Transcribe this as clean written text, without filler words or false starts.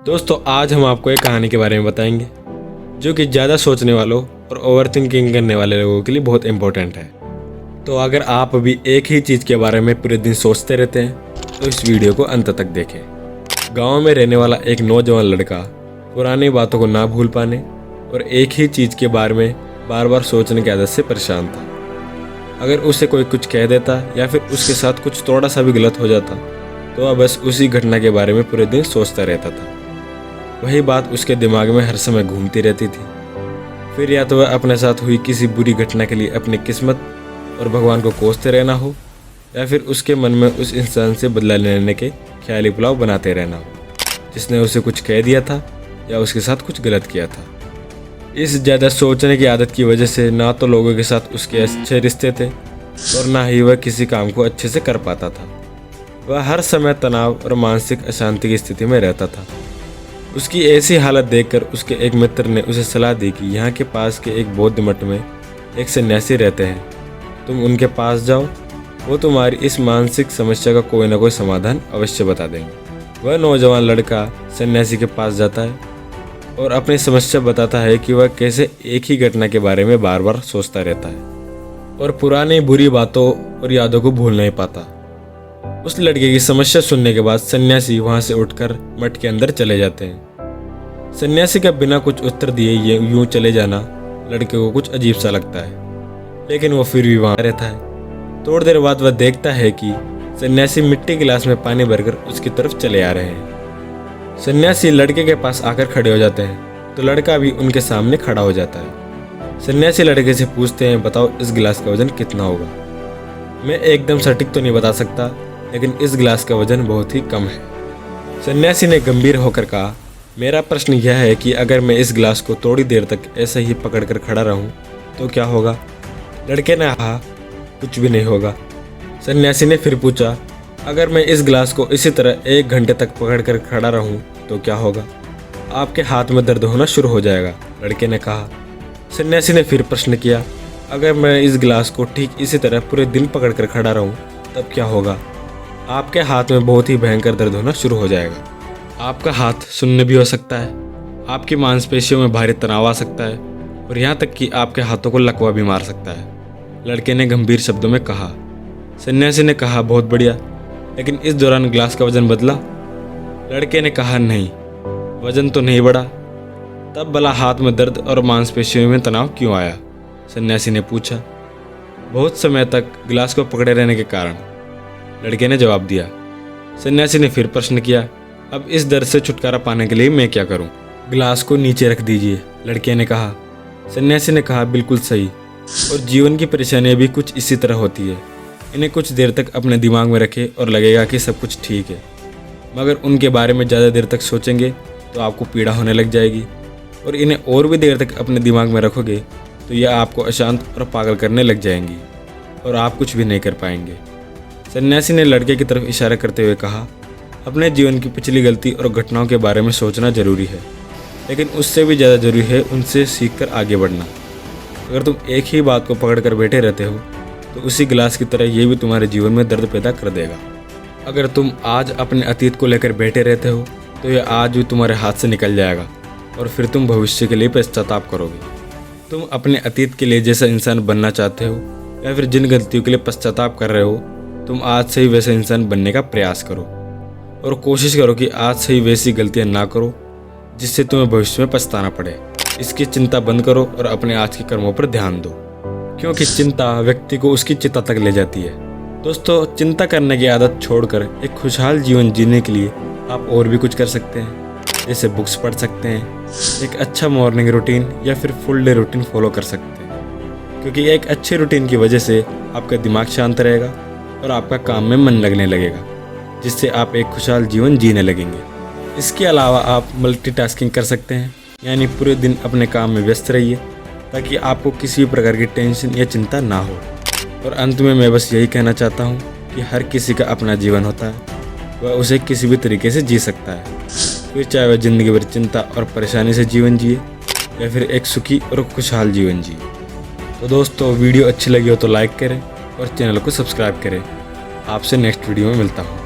दोस्तों आज हम आपको एक कहानी के बारे में बताएंगे जो कि ज़्यादा सोचने वालों और ओवर थिंकिंग करने वाले लोगों के लिए बहुत इम्पोर्टेंट है। तो अगर आप अभी एक ही चीज़ के बारे में पूरे दिन सोचते रहते हैं तो इस वीडियो को अंत तक देखें। गांव में रहने वाला एक नौजवान लड़का पुरानी बातों को ना भूल पाने और एक ही चीज़ के बारे में बार बार सोचने की आदत से परेशान था। अगर उसे कोई कुछ कह देता या फिर उसके साथ कुछ थोड़ा सा भी गलत हो जाता तो वह बस उसी घटना के बारे में पूरे दिन सोचता रहता था। वही बात उसके दिमाग में हर समय घूमती रहती थी। फिर या तो वह अपने साथ हुई किसी बुरी घटना के लिए अपनी किस्मत और भगवान को कोसते रहना हो या फिर उसके मन में उस इंसान से बदला लेने के ख्याली पुलाव बनाते रहना हो जिसने उसे कुछ कह दिया था या उसके साथ कुछ गलत किया था। इस ज़्यादा सोचने की आदत की वजह से ना तो लोगों के साथ उसके अच्छे रिश्ते थे और ना ही वह किसी काम को अच्छे से कर पाता था। वह हर समय तनाव और मानसिक अशांति की स्थिति में रहता था। उसकी ऐसी हालत देखकर उसके एक मित्र ने उसे सलाह दी कि यहाँ के पास के एक बौद्ध मठ में एक सन्यासी रहते हैं, तुम उनके पास जाओ, वो तुम्हारी इस मानसिक समस्या का कोई ना कोई समाधान अवश्य बता देंगे। वह नौजवान लड़का सन्यासी के पास जाता है और अपनी समस्या बताता है कि वह कैसे एक ही घटना के बारे में बार बार सोचता रहता है और पुरानी बुरी बातों और यादों को भूल नहीं पाता। उस लड़के की समस्या सुनने के बाद सन्यासी वहां से उठकर मठ के अंदर चले जाते हैं। सन्यासी का बिना कुछ उत्तर दिए यूं चले जाना लड़के को कुछ अजीब सा लगता है, लेकिन वो फिर भी वहां रहता है। थोड़ी देर बाद वह देखता है कि सन्यासी मिट्टी गिलास में पानी भरकर उसकी तरफ चले आ रहे हैं। सन्यासी लड़के के पास आकर खड़े हो जाते हैं तो लड़का भी उनके सामने खड़ा हो जाता है। सन्यासी लड़के से पूछते हैं, बताओ इस गिलास का वजन कितना होगा? मैं एकदम सटीक तो नहीं बता सकता, लेकिन इस गिलास का वजन बहुत ही कम है। सन्यासी ने गंभीर होकर कहा, मेरा प्रश्न यह है कि अगर मैं इस गिलास को थोड़ी देर तक ऐसे ही पकड़कर खड़ा रहूं तो क्या होगा? लड़के ने कहा, कुछ भी नहीं होगा। सन्यासी ने फिर पूछा, अगर मैं इस गिलास को इसी तरह 1 घंटे तक पकड़कर खड़ा रहूं तो क्या होगा? आपके हाथ में दर्द होना शुरू हो जाएगा, लड़के ने कहा। सन्यासी ने फिर प्रश्न किया, अगर मैं इस गिलास को ठीक इसी तरह पूरे दिन पकड़कर खड़ा रहूं तब क्या होगा? आपके हाथ में बहुत ही भयंकर दर्द होना शुरू हो जाएगा। आपका हाथ सुन्न भी हो सकता है, आपकी मांसपेशियों में भारी तनाव आ सकता है और यहाँ तक कि आपके हाथों को लकवा भी मार सकता है, लड़के ने गंभीर शब्दों में कहा। सन्यासी ने कहा, बहुत बढ़िया, लेकिन इस दौरान गिलास का वजन बदला? लड़के ने कहा, नहीं, वजन तो नहीं बढ़ा। तब भला हाथ में दर्द और मांसपेशियों में तनाव क्यों आया? सन्यासी ने पूछा। बहुत समय तक गिलास को पकड़े रहने के कारण, लड़के ने जवाब दिया। सन्यासी ने फिर प्रश्न किया, अब इस दर्द से छुटकारा पाने के लिए मैं क्या करूं? गिलास को नीचे रख दीजिए, लड़के ने कहा। सन्यासी ने कहा, बिल्कुल सही, और जीवन की परेशानियां भी कुछ इसी तरह होती है। इन्हें कुछ देर तक अपने दिमाग में रखें और लगेगा कि सब कुछ ठीक है, मगर उनके बारे में ज़्यादा देर तक सोचेंगे तो आपको पीड़ा होने लग जाएगी, और इन्हें और भी देर तक अपने दिमाग में रखोगे तो यह आपको अशांत और पागल करने लग जाएंगी और आप कुछ भी नहीं कर पाएंगे। सन्यासी ने लड़के की तरफ इशारा करते हुए कहा, अपने जीवन की पिछली गलती और घटनाओं के बारे में सोचना जरूरी है, लेकिन उससे भी ज़्यादा जरूरी है उनसे सीखकर आगे बढ़ना। अगर तुम एक ही बात को पकड़ कर बैठे रहते हो तो उसी गिलास की तरह ये भी तुम्हारे जीवन में दर्द पैदा कर देगा। अगर तुम आज अपने अतीत को लेकर बैठे रहते हो तो यह आज भी तुम्हारे हाथ से निकल जाएगा और फिर तुम भविष्य के लिए पश्चाताप करोगे। तुम अपने अतीत के लिए जैसा इंसान बनना चाहते हो या फिर जिन गलतियों के लिए पश्चाताप कर रहे हो, तुम आज से ही वैसे इंसान बनने का प्रयास करो और कोशिश करो कि आज से ही वैसी गलतियां ना करो जिससे तुम्हें भविष्य में पछताना पड़े। इसकी चिंता बंद करो और अपने आज के कर्मों पर ध्यान दो, क्योंकि चिंता व्यक्ति को उसकी चिता तक ले जाती है। दोस्तों, चिंता करने की आदत छोड़कर एक खुशहाल जीवन जीने के लिए आप और भी कुछ कर सकते हैं, जैसे बुक्स पढ़ सकते हैं, एक अच्छा मॉर्निंग रूटीन या फिर फुल डे रूटीन फॉलो कर सकते हैं, क्योंकि एक अच्छे रूटीन की वजह से आपका दिमाग शांत रहेगा और आपका काम में मन लगने लगेगा, जिससे आप एक खुशहाल जीवन जीने लगेंगे। इसके अलावा आप मल्टीटास्किंग कर सकते हैं, यानी पूरे दिन अपने काम में व्यस्त रहिए ताकि आपको किसी भी प्रकार की टेंशन या चिंता ना हो। और अंत में मैं बस यही कहना चाहता हूँ कि हर किसी का अपना जीवन होता है, वह उसे किसी भी तरीके से जी सकता है, फिर चाहे वह ज़िंदगी भर चिंता और परेशानी से जीवन जिए या फिर एक सुखी और खुशहाल जीवन जिए। तो दोस्तों, वीडियो अच्छी लगी हो तो लाइक करें और चैनल को सब्सक्राइब करें। आपसे नेक्स्ट वीडियो में मिलता हूँ।